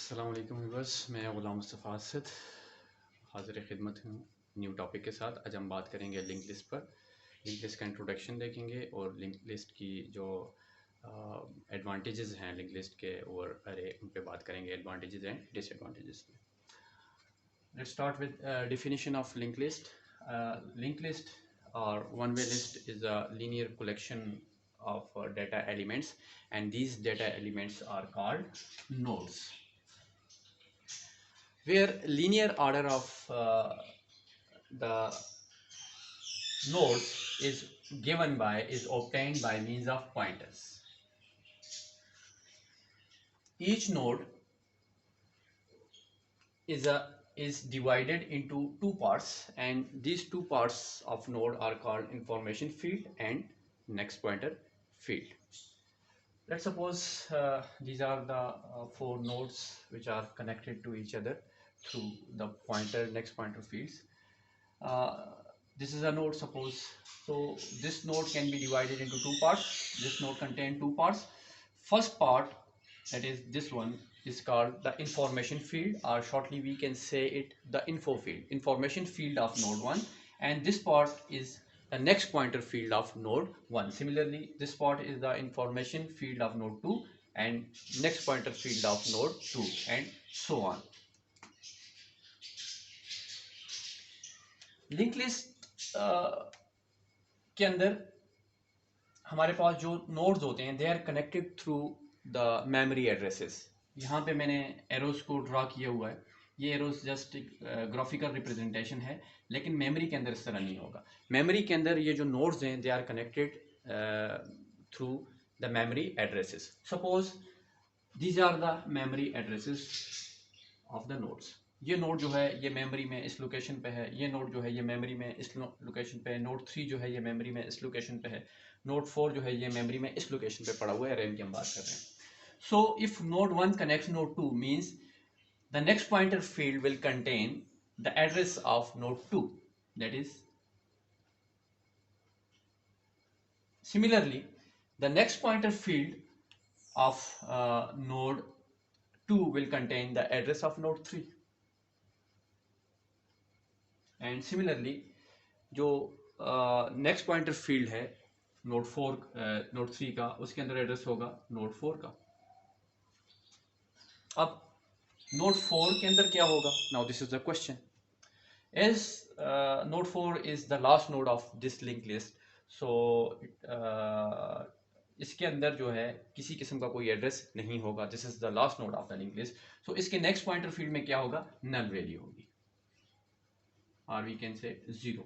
अस्सलाम वालेकुम व्यूअर्स, मैं ग़ुलाम मुस्तफ़ा असद हाज़िर खिदमत हूँ न्यू टॉपिक के साथ। आज हम बात करेंगे लिंक लिस्ट पर। लिंक लिस्ट का इंट्रोडक्शन देखेंगे और लिंक लिस्ट की जो एडवांटेजेस हैं लिंक लिस्ट के और अरे उन पे बात करेंगे, advantages and disadvantages. Let's start with definition of link list. Link list or one-way list is a linear collection of data elements, and these data elements are called nodes, where linear order of the nodes is obtained by means of pointers. Each node is divided into two parts, and these two parts of node are called information field and next pointer field. Let's suppose these are the four nodes which are connected to each other through the pointer next pointer fields. uh, this is a node, suppose. So this node can be divided into two parts. This node contains two parts. First part, that is this one, is called the information field, or shortly we can say it the info field, information field of node 1, and this part is the next pointer field of node 1. Similarly, this part is the information field of node 2 and next pointer field of node 2, and so on. Link list के अंदर हमारे पास जो nodes होते हैं, they are connected through the memory addresses. यहाँ पे मैंने एरोस को ड्रा किया हुआ है। ये एरोस जस्ट ग्राफिकल रिप्रेजेंटेशन है, लेकिन मेमोरी के अंदर इस तरह नहीं होगा। मेमोरी के अंदर ये जो नोड्स हैं, they are connected through the memory addresses. Suppose these are the memory addresses of the nodes. ये नोड जो है ये मेमोरी में इस लोकेशन पे है, ये नोड जो है ये मेमोरी में इस लोकेशन पे है, नोड 3 जो है ये मेमोरी में इस लोकेशन पे है, नोड 4 जो है ये मेमोरी में इस लोकेशन पे पड़ा हुआ है। रैम की हम बात कर रहे हैं। So if node 1 connects node 2 means the next pointer field will contain the address of node 2, that is similarly the next pointer field of node 2 will contain the address of node 3, and similarly जो next pointer field है node 3 का, उसके अंदर address होगा node 4 का। अब node 4 के अंदर क्या होगा? Now this is the question. As node 4 is the last node of this link list, so इसके अंदर जो है किसी किस्म का कोई एड्रेस नहीं होगा। This is the last node of the link list. So इसके नेक्स्ट पॉइंटर फील्ड में क्या होगा? नल वैल्यू होगी, और वी कैन से 0।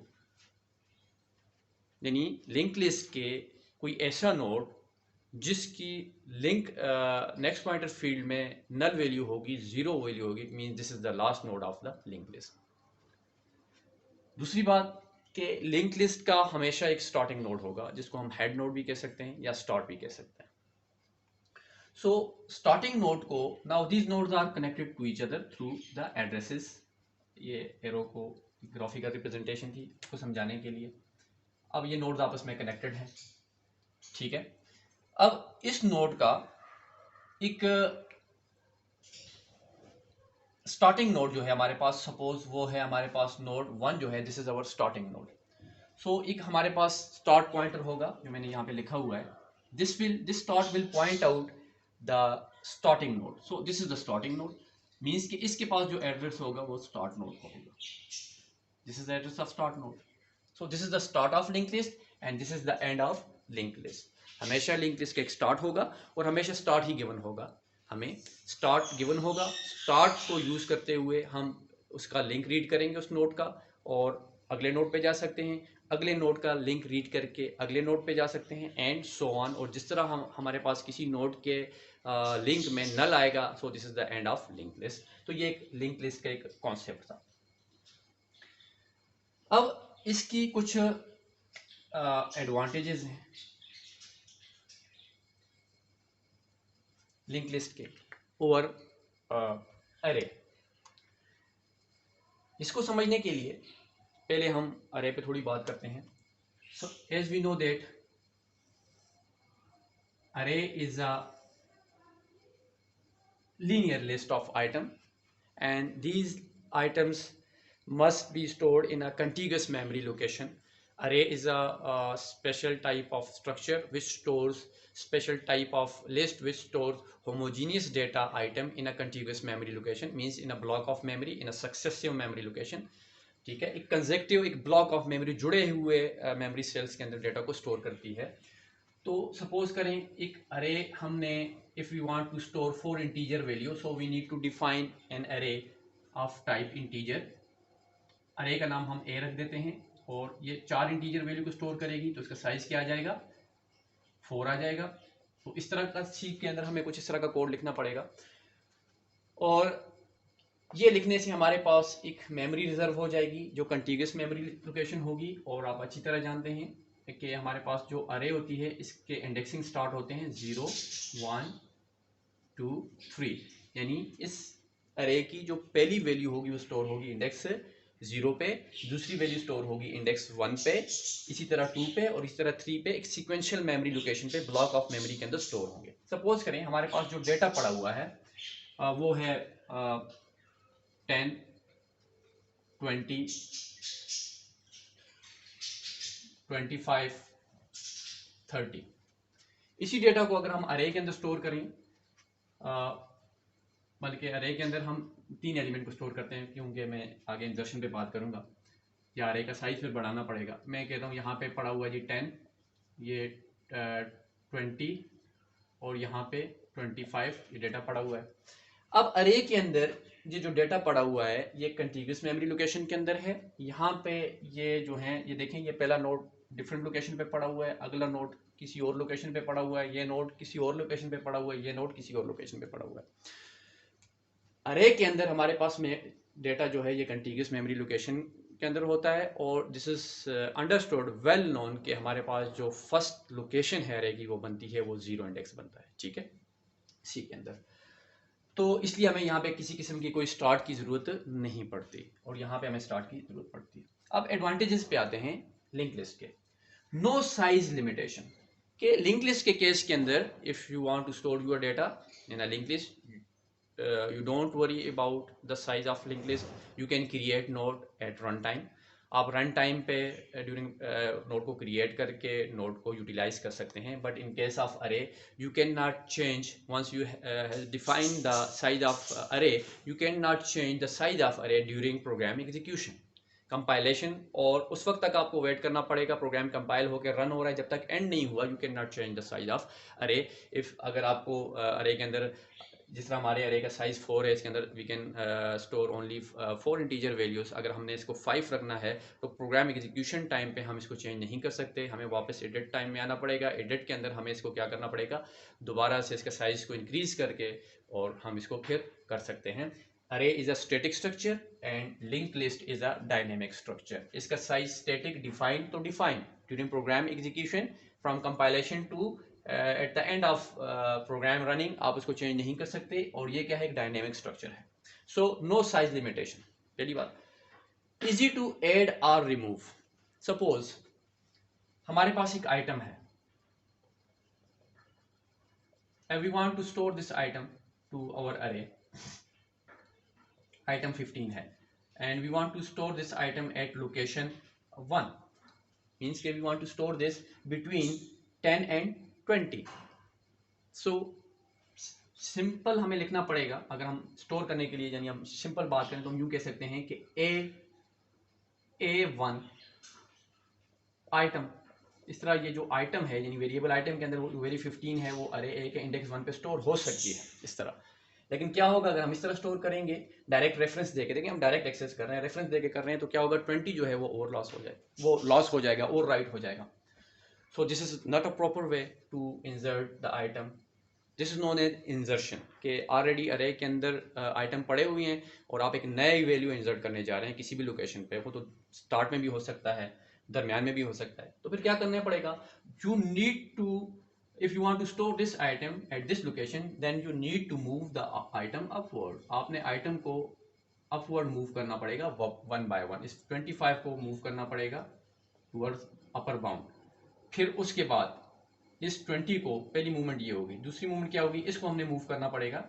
यानी लिंक लिस्ट के कोई ऐसा नोड जिसकी लिंक नेक्स्ट पॉइंटर फील्ड में नल वैल्यू होगी, 0 वैल्यू होगी, means this is the last node of the link list. दूसरी बात कि लिंक लिस्ट का हमेशा एक स्टार्टिंग नोड होगा, जिसको हम हेड नोड भी कह सकते हैं या स्टार्ट भी कह सकते हैं। सो स्टार्टिंग नोड को, now these nodes are connected to each other through the addresses. ये एरो को ग्राफिकल रिप्रेजेंटेशन थी उसको समझाने के लिए। अब ये नोड्स आपस में कनेक्टेड हैं, ठीक है। अब इस नोड का एक स्टार्टिंग नोड जो है हमारे पास, सपोज वो है हमारे पास नोड 1 जो है, this is our starting node. So एक हमारे पास स्टार्ट पॉइंटर होगा जो मैंने यहाँ पे लिखा हुआ है। This start will point out the starting node. So this is the starting node, means कि इसके पास जो एड्रेस होगा वो स्टार्ट नोड का होगा। This is the address of start node. So this is the start of link list and this is the end of link list. हमेशा link list का एक स्टार्ट होगा और हमेशा स्टार्ट ही गिवन होगा। हमें स्टार्ट गिवन होगा, स्टार्ट को यूज करते हुए हम उसका लिंक रीड करेंगे उस नोड का, और अगले नोड पे जा सकते हैं, अगले नोड का लिंक रीड करके अगले नोड पे जा सकते हैं, एंड सो ऑन। और जिस तरह हमारे पास किसी नोड के लिंक में नल आएगा, so this is the end of link list. तो ये एक लिंक लिस्ट का एक कॉन्सेप्ट था। अब इसकी कुछ एडवांटेजेस हैं लिंक लिस्ट के ओवर अरे। इसको समझने के लिए पहले हम अरे पे थोड़ी बात करते हैं। So as we know that array is a linear list of item, and these items must be stored in a contiguous memory location. Array is a special type of structure which stores special type of list which stores homogeneous data item in a contiguous memory location, means in a block of memory, in a successive memory location. ठीक है, एक consecutive एक block of memory जुड़े हुए memory cells के अंदर data को store करती है. तो सपोज करें एक अरे हमने, if we want to store 4 integer value, so we need to define an array of type integer. Array का नाम हम ए रख देते हैं और ये 4 इंटीजर वैल्यू को स्टोर करेगी, तो इसका साइज क्या आ जाएगा, 4 आ जाएगा. तो इस तरह का सी के अंदर हमें कुछ इस तरह का कोड लिखना पड़ेगा, और ये लिखने से हमारे पास एक मेमोरी रिजर्व हो जाएगी जो कंटीग्यूअस मेमोरी लोकेशन होगी. और आप अच्छी तरह जानते हैं कि हमारे पास जो अरे होती है इसके इंडेक्सिंग स्टार्ट होते हैं 0, 1, 2, 3, यानी इस अरे की जो पहली वैल्यू होगी वो स्टोर होगी इंडेक्स 0 पे, दूसरी वैल्यू स्टोर होगी इंडेक्स 1 पे, इसी तरह 2 पे और इसी तरह 3 पे. एक सीक्वेंशियल मेमोरी लोकेशन पे ब्लॉक ऑफ मेमोरी के अंदर स्टोर होंगे. सपोज करें हमारे पास जो डेटा पड़ा हुआ है वो है 10, 20, 25, 30. इसी डेटा को अगर हम अरे के अंदर स्टोर करें, बल्कि अरे के अंदर हम 3 एलिमेंट को स्टोर करते हैं, क्योंकि मैं आगे इंसर्शन पे बात करूंगा, या अरे का साइज फिर बढ़ाना पड़ेगा. मैं कहता हूँ यहाँ पे पड़ा हुआ जी 10, ये 20 और यहाँ पे 25, ये डेटा पड़ा हुआ है. अब अरे के अंदर ये जो डेटा पड़ा हुआ है ये कंटीग्यूअस मेमोरी लोकेशन के अंदर है. यहाँ पे ये जो है, ये देखें, ये पहला नोड डिफरेंट लोकेशन पे पड़ा हुआ है, अगला नोड किसी और लोकेशन पे पड़ा हुआ है, ये नोड किसी और लोकेशन पे पड़ा हुआ है, ये नोड किसी और लोकेशन पे पड़ा हुआ है. अरे के अंदर हमारे पास में डेटा जो है ये कंटीग्यूअस मेमोरी लोकेशन के अंदर होता है, और this is understood well known कि हमारे पास जो फर्स्ट लोकेशन है अरे की वो बनती है, वो 0 इंडेक्स बनता है. ठीक है, सी के अंदर. तो इसलिए हमें यहाँ पे किसी किस्म की कोई स्टार्ट की ज़रूरत नहीं पड़ती, और यहाँ पे हमें स्टार्ट की ज़रूरत पड़ती है. अब एडवांटेजेस पे आते हैं लिंक लिस्ट के. नो साइज लिमिटेशन के लिंक लिस्ट के केस के अंदर, if you want to store your data in a link list, you don't worry about the size of linked list. You can create node at runtime. आप run time पे during node को create करके node को utilise कर सकते हैं. But in case of array you can not change, once you define the size of array, you can not change the size of array during program execution, compilation. और उस वक्त तक आपको वेट करना पड़ेगा, प्रोग्राम कंपाइल होकर run हो रहा है, जब तक एंड नहीं हुआ you can not change the size of अरे. इफ अगर आपको अरे के अंदर, जिस तरह हमारे अरे का साइज 4 है, इसके अंदर we can store only 4 integer values. अगर हमने इसको 5 रखना है तो प्रोग्राम एग्जीक्यूशन टाइम पे हम इसको चेंज नहीं कर सकते, हमें वापस एडिट टाइम में आना पड़ेगा. एडिट के अंदर हमें इसको क्या करना पड़ेगा, दोबारा से इसका साइज को इंक्रीज करके और हम इसको फिर कर सकते हैं. Array is a static structure and link list is a dynamic structure. इसका साइज स्टैटिक डिफाइन तो define during program execution, from compilation to at the end of program running, आप उसको चेंज नहीं कर सकते. और ये क्या है, एक डायनेमिक स्ट्रक्चर है. So no size limitation. पहली बात, इजी टू ऐड और रिमूव. सपोज हमारे पास एक आइटम है, we want to store this item to our array. Item 15 है and we want to store this item at location 1, means के we want to store this between 10 and 20. So simple हमें लिखना पड़ेगा, अगर हम स्टोर करने के लिए, यानी हम सिंपल बात करें तो हम यूं कह सकते हैं कि A1 आइटम, इस तरह ये जो आइटम है यानी वेरिएबल आइटम के अंदर वो वैल्यू 15 है, वो अरे ए के इंडेक्स 1 पे स्टोर हो सकती है इस तरह. लेकिन क्या होगा अगर हम इस तरह स्टोर करेंगे, डायरेक्ट रेफरेंस देके, देखिए हम डायरेक्ट एक्सेस कर रहे हैं, रेफरेंस देके कर रहे हैं, तो क्या होगा, 20 जो है वो ओवर लॉस हो जाए, वो लॉस हो जाएगा, ओवर राइट हो जाएगा. So this is not a proper way to insert the item. This is known as insertion. कि already array के अंदर item पड़े हुए हैं और आप एक नए value insert करने जा रहे हैं किसी भी location पे, वो तो start में भी हो सकता है, दरम्यान में भी हो सकता है. तो फिर क्या करना पड़ेगा, you need to, if you want to store this item at this location, then you need to move the item upward. आपने item को upward move करना पड़ेगा one by one. इस 25 को move करना पड़ेगा towards upper bound. फिर उसके बाद इस 20 को, पहली मूवमेंट ये होगी, दूसरी मूवमेंट क्या होगी, इसको हमने मूव करना पड़ेगा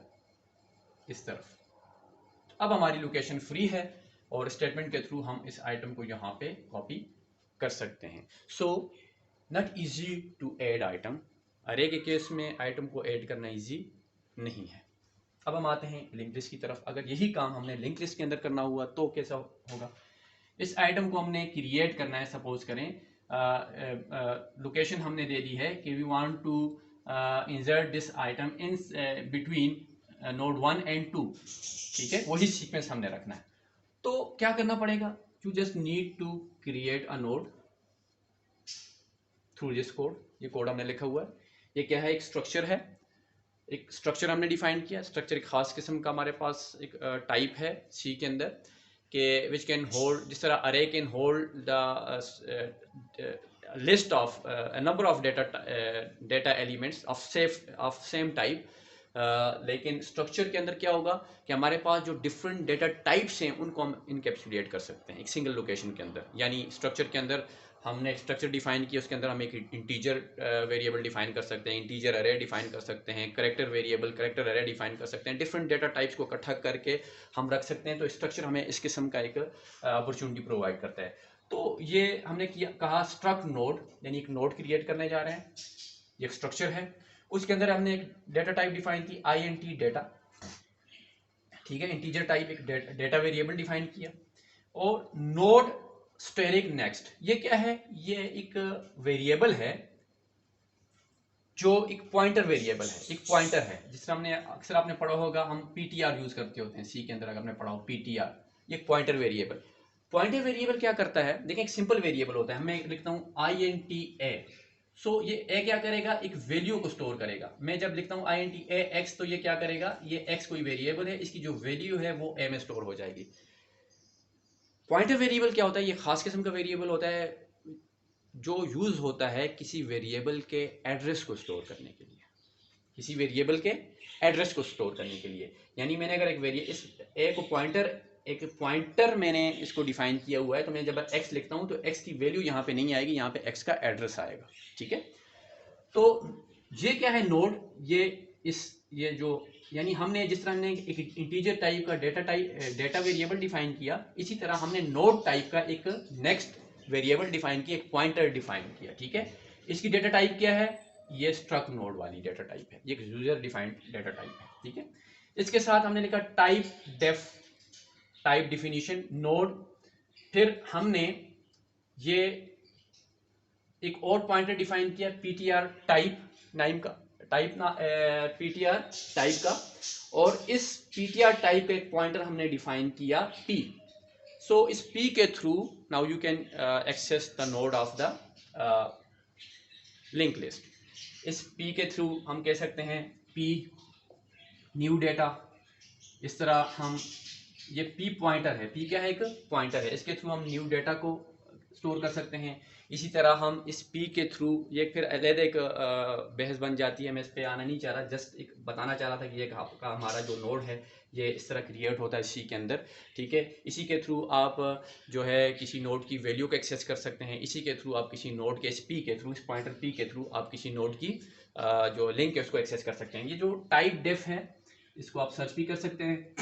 इस तरफ। अब हमारी लोकेशन फ्री है और स्टेटमेंट के थ्रू हम इस आइटम को यहाँ पे कॉपी कर सकते हैं। So not easy to add item, array के केस में आइटम को ऐड करना इजी नहीं है। अब हम आते हैं लिंक लिस्ट की तरफ। अगर यही काम हमने लिंक लिस्ट के अंदर करना हुआ तो कैसा होगा? इस आइटम को हमने क्रिएट करना है। सपोज करें लोकेशन हमने दे दी है कि we want to insert this item in between node 1 and 2, ठीक है, वही सीक्वेंस हमने रखना है। तो क्या करना पड़ेगा? You just need to create a node through this code. ये कोड हमने लिखा हुआ है। ये क्या है? एक स्ट्रक्चर है। एक स्ट्रक्चर हमने डिफाइन किया। स्ट्रक्चर एक खास किस्म का हमारे पास एक टाइप है सी के अंदर के विच कैन होल्ड, जिस तरह अरे can hold the list of number of data elements of same type. लेकिन स्ट्रक्चर के अंदर क्या होगा कि हमारे पास जो डिफरेंट डेटा टाइप्स हैं उनको हम इनकेप्सुलेट कर सकते हैं एक सिंगल लोकेशन के अंदर। यानी स्ट्रक्चर के अंदर हमने एक स्ट्रक्चर डिफाइन किया, उसके अंदर हम एक इंटीजर वेरिएबल डिफाइन कर सकते हैं, इंटीजर अरे डिफाइन कर सकते हैं, करेक्टर वेरिएबल, करेक्टर अरे डिफाइन कर सकते हैं। डिफरेंट डेटा टाइप्स को इकट्ठा करके हम रख सकते हैं। तो स्ट्रक्चर हमें इस किस्म का एक अपॉर्चुनिटी प्रोवाइड करता है। तो ये हमने कहा स्ट्रक्ट नोड, यानी एक नोड क्रिएट करने जा रहे हैं। ये एक स्ट्रक्चर है। उसके अंदर हमने एक डेटा टाइप डिफाइन की INT डेटा, ठीक है, इंटीजर टाइप एक डेटा वेरिएबल डिफाइन किया। और नोड स्टेरिक नेक्स्ट, ये क्या है? ये एक वेरिएबल है जो एक पॉइंटर वेरिएबल है, एक पॉइंटर है। जिस तरह हमने अक्सर आपने पढ़ा होगा, हम PTR यूज करते होते हैं सी के अंदर। अगर आपने पढ़ा हो PTR, ये एक पॉइंटर वेरिएबल। पॉइंटर वेरिएबल क्या करता है? देखें, एक सिंपल वेरिएबल होता है। मैं लिखता हूं INTA। सो ये ए क्या करेगा? एक वैल्यू को स्टोर करेगा। मैं जब लिखता हूं INTA x, तो ये क्या करेगा? ये x कोई वेरिएबल है, इसकी जो वैल्यू है वो a में स्टोर हो जाएगी। पॉइंटर वेरिएबल क्या होता है? ये खास किस्म का वेरिएबल होता है जो यूज होता है किसी वेरिएबल के एड्रेस को स्टोर करने के लिए, किसी वेरिएबल के एड्रेस को स्टोर करने के लिए। यानी मैंने अगर इस ए को एक पॉइंटर मैंने इसको डिफाइन किया हुआ है, तो मैं जब x लिखता हूं तो x की वैल्यू यहाँ पे नहीं आएगी, यहाँ पे x का एड्रेस आएगा, ठीक है। तो ये क्या है? नोड। ये जो यानी हमने जिस तरह हमने एक इंटीजर टाइप का डेटा वेरिएबल डिफाइन किया, इसी तरह हमने नोड टाइप का एक नेक्स्ट वेरिएबल डिफाइन किया, एक पॉइंटर डिफाइन किया, ठीक है। इसकी डेटा टाइप क्या है? ये स्ट्रक्ट नोड वाली डेटा टाइप है, ये एक यूजर डिफाइंड डेटा टाइप है, ठीक है। इसके साथ हमने लिखा टाइप डिफिनीशन नोड। फिर हमने ये एक और पॉइंटर डिफाइन किया PTR टाइप PTR टाइप का। और इस PTR टाइप का एक पॉइंटर हमने डिफाइन किया P। सो इस P के through now you can access the node of the link list. इस P के थ्रू हम कह सकते हैं P न्यू डेटा। इस तरह हम ये P पॉइंटर है, P क्या है? एक पॉइंटर है। इसके थ्रू हम न्यू डेटा को स्टोर कर सकते हैं। इसी तरह हम इस P के थ्रू, ये फिर अलग एक बहस बन जाती है, मैं इस पे आना नहीं चाह रहा, जस्ट एक बताना चाह रहा था कि ये आपका हमारा जो नोड है ये इस तरह क्रिएट होता है सी के अंदर, ठीक है। इसी के थ्रू आप जो है किसी नोड की वैल्यू को एक्सेस कर सकते हैं। इसी के थ्रू आप किसी नोड के इस P के थ्रू, इस पॉइंटर P के थ्रू आप किसी नोड की जो लिंक है उसको एक्सेस कर सकते हैं। ये जो टाइप डेफ है इसको आप सर्च भी कर सकते हैं।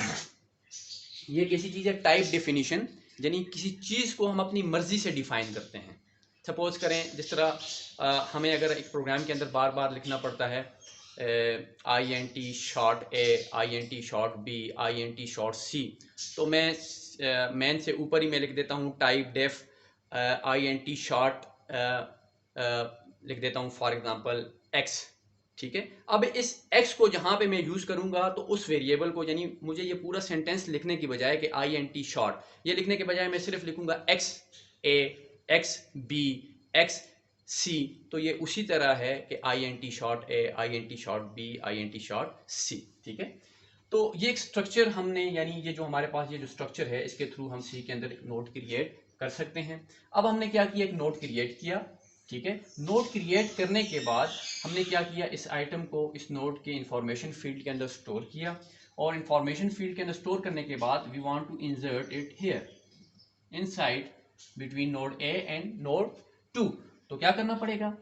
ये कैसी चीज़ है? टाइप डेफिनेशन, यानी किसी चीज़ को हम अपनी मर्जी से डिफाइन करते हैं। सपोज करें जिस तरह हमें अगर एक प्रोग्राम के अंदर बार बार लिखना पड़ता है INT short A, INT short B, INT short C, तो मैं मेन से ऊपर ही मैं लिख देता हूँ टाइप डेफ INT शॉर्ट लिख देता हूँ फॉर एग्जांपल X, ठीक है। अब इस x को जहां पे मैं यूज करूंगा तो उस वेरिएबल को, यानी मुझे ये पूरा सेंटेंस लिखने की बजाय कि INT शॉर्ट, ये लिखने के बजाय मैं सिर्फ लिखूंगा XA, XB, XC, तो ये उसी तरह है कि INT short A, INT short B, INT short C, ठीक है। तो ये एक स्ट्रक्चर हमने, यानी ये जो हमारे पास ये जो स्ट्रक्चर है इसके थ्रू हम सी के अंदर एक नोड क्रिएट कर सकते हैं। अब हमने क्या किया? एक नोड क्रिएट किया, ठीक है। नोड क्रिएट करने के बाद हमने क्या किया? इस आइटम को इस नोड के इंफॉर्मेशन फील्ड के अंदर स्टोर किया। और इंफॉर्मेशन फील्ड के अंदर स्टोर करने के बाद we want to insert it here inside between node A and node 2। तो क्या करना पड़ेगा?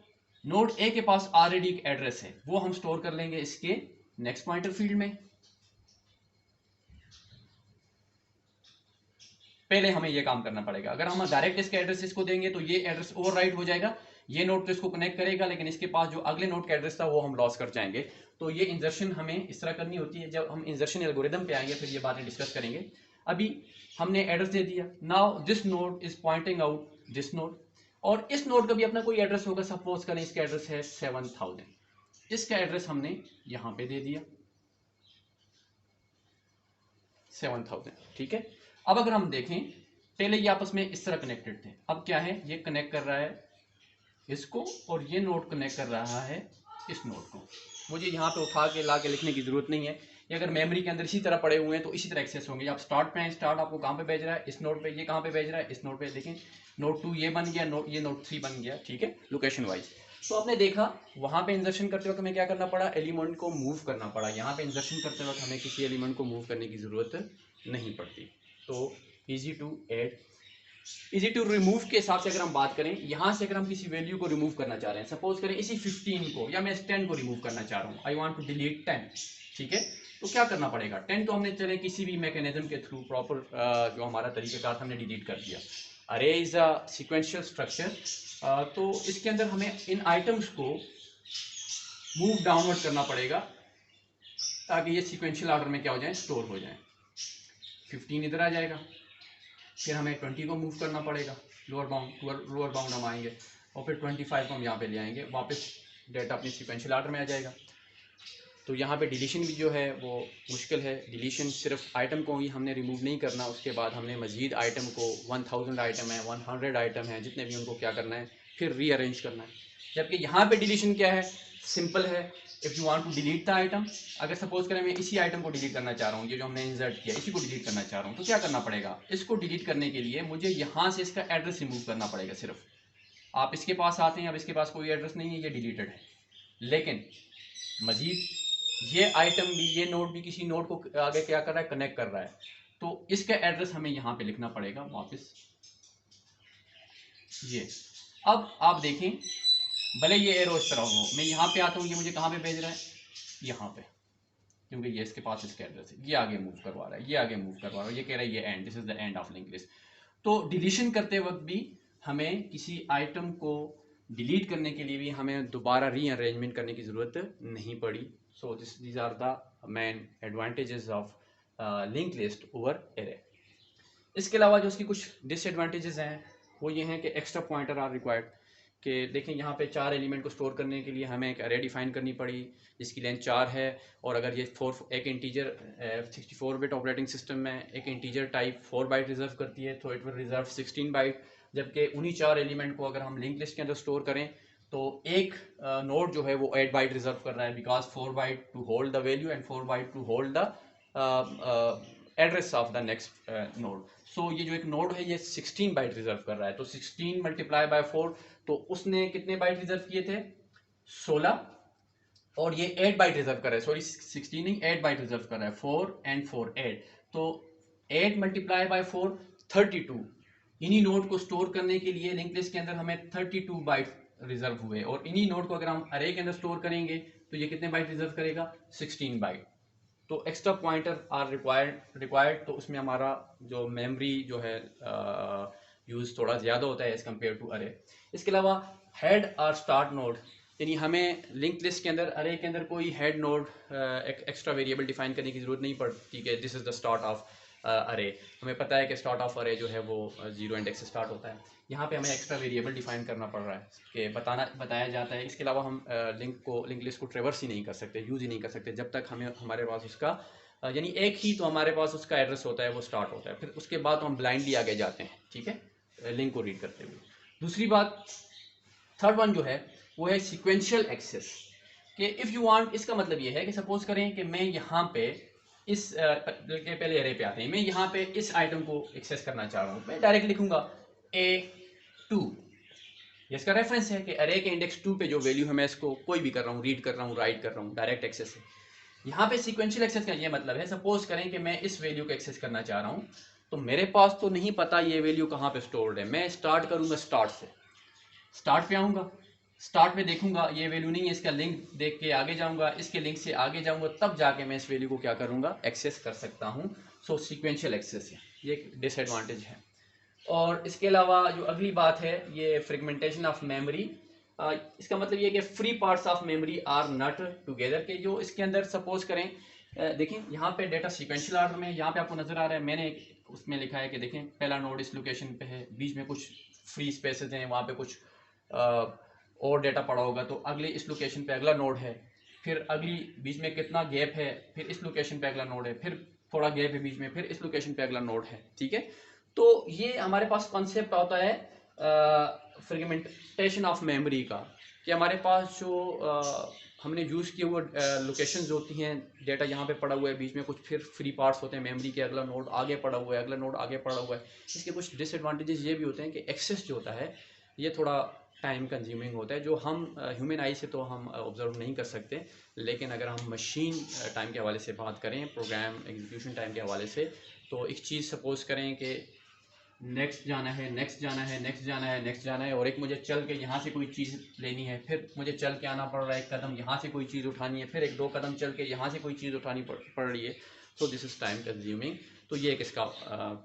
नोड A के पास ऑलरेडी एक एड्रेस है, वो हम स्टोर कर लेंगे इसके नेक्स्ट पॉइंटर फील्ड में। पहले हमें ये काम करना पड़ेगा। अगर हम डायरेक्ट इसके एड्रेस इसको देंगे तो ये एड्रेस ओवरराइट हो जाएगा, ये नोड तो इसको कनेक्ट करेगा, लेकिन इसके पास जो अगले नोड का एड्रेस था वो हम लॉस कर जाएंगे। तो ये इंजर्शन हमें इस तरह करनी होती है। जब हम इंजर्शन एल्गोरिदम पे आएंगे फिर ये बातें डिस्कस करेंगे। अभी हमने एड्रेस दे दिया, now this node is pointing out this node, और इस नोड का भी अपना कोई एड्रेस होगा। सपोज करें इसका एड्रेस है 7000, इसका एड्रेस हमने यहां पे दे दिया 7000, ठीक है। अब अगर हम देखें, पहले ये आपस में इस तरह कनेक्टेड थे, अब क्या है, ये कनेक्ट कर रहा है इसको और ये नोड कनेक्ट कर रहा है इस नोड को। मुझे यहाँ पे उठा के ला के लिखने की जरूरत नहीं है, ये अगर मेमोरी के अंदर इसी तरह पड़े हुए हैं तो इसी तरह एक्सेस होंगे। आप स्टार्ट पे हैं, स्टार्ट आपको कहाँ पे भेज रहा है, इस नोड पे, ये कहाँ पे भेज रहा है, इस नोड पे। देखें नोड 2 ये बन गया, ये नोड 3 बन गया, ठीक है, लोकेशन वाइज। तो आपने देखा वहां पे इंजर्शन करते वक्त हमें क्या करना पड़ा, एलिमेंट को मूव करना पड़ा। यहाँ पे इंजर्शन करते वक्त हमें किसी एलिमेंट को मूव करने की जरूरत नहीं पड़ती। तो easy to add, easy to remove के हिसाब से अगर हम बात करें, यहां से अगर हम किसी वैल्यू को रिमूव करना चाह रहे हैं, सपोज करें इसी 15 को या मैं इस 10 को रिमूव करना चाह रहा हूं, आई वांट टू डिलीट 10, ठीक है, तो क्या करना पड़ेगा, 10 तो हमने चले किसी भी मैकेनिज्म के थ्रू प्रॉपर जो हमारा तरीकेकार हमने डिलीट कर दिया। अरे इज अ सीक्वेंशियल स्ट्रक्चर, तो इसके अंदर हमें इन आइटम्स को मूव डाउनवर्ड करना पड़ेगा ताकि ये सीक्वेंशियल ऑर्डर में क्या हो जाए, स्टोर हो जाए। 15 इधर आ जाएगा, फिर हमें 20 को मूव करना पड़ेगा, लोअर बाउंड हम आएंगे, और फिर 25 को हम यहाँ पे ले आएंगे, वापस डेटा अपनी सीक्वेंशियल ऑर्डर में आ जाएगा। तो यहाँ पे डिलीशन भी जो है वो मुश्किल है। डिलीशन सिर्फ आइटम को ही हमने रिमूव नहीं करना, उसके बाद हमने मजीद आइटम को 1000 आइटम है, 100 आइटम है, जितने भी उनको क्या करना है, फिर रीअरेंज करना है। जबकि यहाँ पे डिलीशन क्या है, सिंपल है। If you want to delete the item, अगर सपोज करें मैं इसी आइटम को डिलीट करना चाह रहा हूँ, ये जो हमने इंसर्ट किया इसी को डिलीट करना चाह रहा हूँ, तो क्या करना पड़ेगा, इसको डिलीट करने के लिए मुझे यहाँ से इसका एड्रेस रिमूव करना पड़ेगा सिर्फ। आप इसके पास आते हैं, अब इसके पास कोई एड्रेस नहीं है, ये डिलीटेड है, लेकिन मजीद ये आइटम भी, ये नोड भी किसी नोड को आगे क्या कर रहा है, कनेक्ट कर रहा है, तो इसका एड्रेस हमें यहाँ पे लिखना पड़ेगा वापस ये। अब आप देखें, भले ये एरो इस तरह हो, मैं यहाँ पे आता हूँ, ये मुझे कहाँ पे भेज रहा है, यहाँ पे, क्योंकि ये इसके पास इसका एड्रेस है, ये आगे मूव करवा रहा है, ये आगे मूव करवा रहा है, ये कह रहा है ये and, this is the end of link list. तो डिलीशन करते वक्त भी हमें किसी आइटम को डिलीट करने के लिए भी हमें दोबारा रीअरेंजमेंट करने की जरूरत नहीं पड़ी। So these are the main advantages of link list over array. इसके अलावा जो उसकी कुछ डिसएडवांटेजेस हैं वो ये हैं कि एक्स्ट्रा पॉइंटर आर रिक्वायर्ड, कि देखें यहाँ पे 4 एलिमेंट को स्टोर करने के लिए हमें एक अरे डिफाइन करनी पड़ी जिसकी लेंथ 4 है, और अगर ये एक इंटीजर 64 बिट ऑपरेटिंग सिस्टम में एक इंटीजर टाइप 4 बाइट रिजर्व करती है, तो इट विल रिजर्व 16 बाइट। जबकि उन्हीं 4 एलिमेंट को अगर हम लिंक लिस्ट के अंदर स्टोर करें तो एक नोड जो है वो 8 बाइट रिजर्व कर रहा है, because 4 byte to hold the value and 4 byte to hold the address of the next node. So ये जो एक नोड है ये 16 बाइट रिजर्व कर रहा है, तो 16 मल्टीप्लाई बाय 4, तो उसने कितने बाइट रिजर्व किए थे, 16, और ये 8 बाइट रिजर्व कर रहा है, सॉरी 16 नहीं 8 बाइट रिजर्व कर रहा है, 4 and 4 8, तो 8 मल्टीप्लाई बाय 4 32। इन्हीं नोड को स्टोर करने के लिए लिंक लिस्ट के अंदर हमें 32 बाइट रिजर्व हुए, और इन्हीं नोड को अगर हम अरे के अंदर स्टोर करेंगे तो ये कितने बाइट रिजर्व करेगा, 16 बाइट। तो एक्स्ट्रा पॉइंटर आर रिक्वायर्ड, तो उसमें हमारा जो मेमोरी जो है यूज़ थोड़ा ज़्यादा होता है एज कम्पेयर टू अरे। इसके अलावा हेड और स्टार्ट नोड, यानी हमें लिंक लिस्ट के अंदर अरे के अंदर कोई हेड नोड एक एक्स्ट्रा वेरिएबल डिफाइन करने की ज़रूरत नहीं पड़ती कि this is the start of अरे। हमें पता है कि स्टार्ट ऑफ अरे जो है वो 0 इंडेक्स से स्टार्ट होता है। यहाँ पे हमें एक्स्ट्रा वेरिएबल डिफाइन करना पड़ रहा है कि बताया जाता है। इसके अलावा हम लिंक लिस्ट को ट्रेवर्स ही नहीं कर सकते, यूज़ ही नहीं कर सकते जब तक हमारे पास उसका यानी एक ही तो हमारे पास उसका एड्रेस होता है, वो स्टार्ट होता है, फिर उसके बाद तो हम ब्लाइंडली आगे जाते हैं, ठीक है, लिंक को रीड करते हुए। दूसरी बात, थर्ड वन जो है वो है सीक्वेंशियल एक्सेस, कि इफ़ यू वांट, इसका मतलब ये है कि सपोज करें कि मैं यहाँ पे इस पहले एरे पे आते हैं, मैं यहाँ पे इस आइटम को एक्सेस करना चाह रहा हूँ, मैं डायरेक्ट लिखूंगा A2, ये इसका रेफरेंस है कि अरे के इंडेक्स 2 पे जो वैल्यू है मैं इसको कोई भी कर रहा हूँ, रीड कर रहा हूँ, राइट कर रहा हूँ, डायरेक्ट एक्सेस है। यहाँ पे सीक्वेंशियल एक्सेस का ये मतलब है, सपोज करें कि मैं इस वैल्यू को एक्सेस करना चाह रहा हूँ, तो मेरे पास तो नहीं पता ये वैल्यू कहाँ पे स्टोर्ड है, मैं स्टार्ट करूँगा स्टार्ट से, स्टार्ट पे आऊँगा, स्टार्ट में देखूंगा ये वैल्यू नहीं है, इसका लिंक देख के आगे जाऊंगा, इसके लिंक से आगे जाऊंगा, तब जाके मैं इस वैल्यू को क्या करूंगा, एक्सेस कर सकता हूं। सो सीक्वेंशियल एक्सेस है, ये एक डिसएडवांटेज है। और इसके अलावा जो अगली बात है ये फ्रेगमेंटेशन ऑफ मेमोरी। इसका मतलब ये कि free parts of memory are not together, के जो इसके अंदर सपोज करें देखें यहाँ पे डेटा सीक्वेंशियल ऑर्डर में, यहाँ पे आपको नजर आ रहा है, मैंने उसमें लिखा है कि देखें पहला नोड इस लोकेशन पे है, बीच में कुछ फ्री स्पेसेस हैं, वहाँ पे कुछ और डेटा पड़ा होगा, तो अगले इस लोकेशन पे अगला नोड है, फिर अगली बीच में कितना गैप है, फिर इस लोकेशन पे अगला नोड है, फिर थोड़ा गैप है बीच में, फिर इस लोकेशन पे अगला नोड है। ठीक है, तो ये हमारे पास कॉन्सेप्ट होता है फ्रेगमेंटेशन ऑफ मेमोरी का, कि हमारे पास जो हमने यूज़ किए हुए लोकेशंस होती हैं, डेटा यहाँ पे पड़ा हुआ है, बीच में कुछ फिर फ्री पार्ट्स होते हैं मेमोरी के, अगला नोड आगे पड़ा हुआ है, अगला नोड आगे पड़ा हुआ है। इसके कुछ डिसएडवांटेजेस ये भी होते हैं कि एक्सेस जो होता है ये थोड़ा टाइम कंज्यूमिंग होता है, जो हम ह्यूमन आई से तो हम ऑब्जर्व नहीं कर सकते, लेकिन अगर हम मशीन टाइम के हवाले से बात करें, प्रोग्राम एग्जीक्यूशन टाइम के हवाले से, तो एक चीज़ सपोज करें कि नेक्स्ट जाना है, नेक्स्ट जाना है, नेक्स्ट जाना है, नेक्स्ट जाना है, और एक मुझे चल के यहाँ से कोई चीज़ लेनी है, फिर मुझे चल के आना पड़ रहा है, एक कदम यहाँ से कोई चीज़ उठानी है, फिर एक दो कदम चल के यहाँ से कोई चीज़ उठानी पड़ रही है, तो दिस इज़ टाइम कंज्यूमिंग। तो ये एक इसका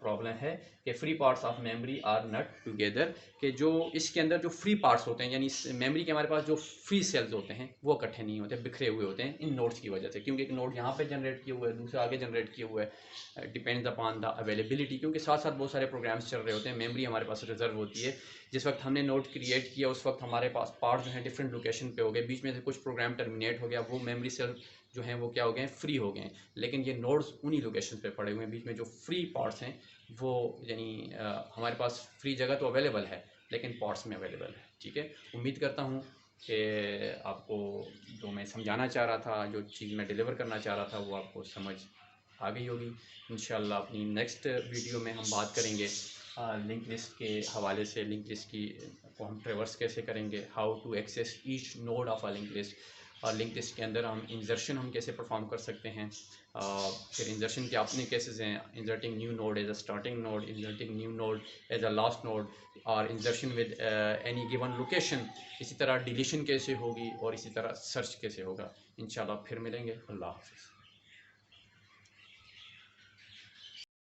प्रॉब्लम है कि free parts of memory are not together, कि जो इसके अंदर जो फ्री पार्ट्स होते हैं, यानी मेमोरी के हमारे पास जो फ्री सेल्स होते हैं वो इकट्ठे नहीं होते, बिखरे हुए होते हैं इन नोड्स की वजह से, क्योंकि एक नोड यहाँ पे जनरेट किया हुआ है, दूसरा आगे जनरेट किया हुआ है, डिपेंड्स अपॉन द अवेलेबिलिटी, क्योंकि साथ साथ बहुत सारे प्रोग्राम्स चल रहे होते हैं, मेमोरी हमारे पास रिजर्व होती है। जिस वक्त हमने नोड क्रिएट किया उस वक्त हमारे पास पार्ट जो है डिफरेंट लोकेशन पे हो गए, बीच में से कुछ प्रोग्राम टर्मिनेट हो गया, वो मेमोरी सेल जो हैं वो क्या हो गए, फ्री हो गए, लेकिन ये नोड्स उन्हीं लोकेशन पे पड़े हुए हैं, बीच में जो फ्री पार्ट्स हैं वो यानी हमारे पास फ्री जगह तो अवेलेबल है लेकिन पार्ट्स में अवेलेबल है। ठीक है, उम्मीद करता हूँ कि आपको जो मैं समझाना चाह रहा था, जो चीज़ मैं डिलीवर करना चाह रहा था, वो आपको समझ आ गई होगी। इंशाल्लाह अपनी नेक्स्ट वीडियो में हम बात करेंगे लिंक लिस्ट के हवाले से, लिंक लिस्ट की को हम ट्रेवर्स कैसे करेंगे, how to access each node of a link list, और लिंक लिस्ट के अंदर हम इंजर्शन हम कैसे परफॉर्म कर सकते हैं, फिर इंजर्शन के अपने केसेस हैं, inserting new node as a starting node, inserting new node as a last node, और insertion with any given location, इसी तरह डिलीशन कैसे होगी और इसी तरह सर्च कैसे होगा। इंशाल्लाह फिर मिलेंगे। अल्लाह हाफ़िज़।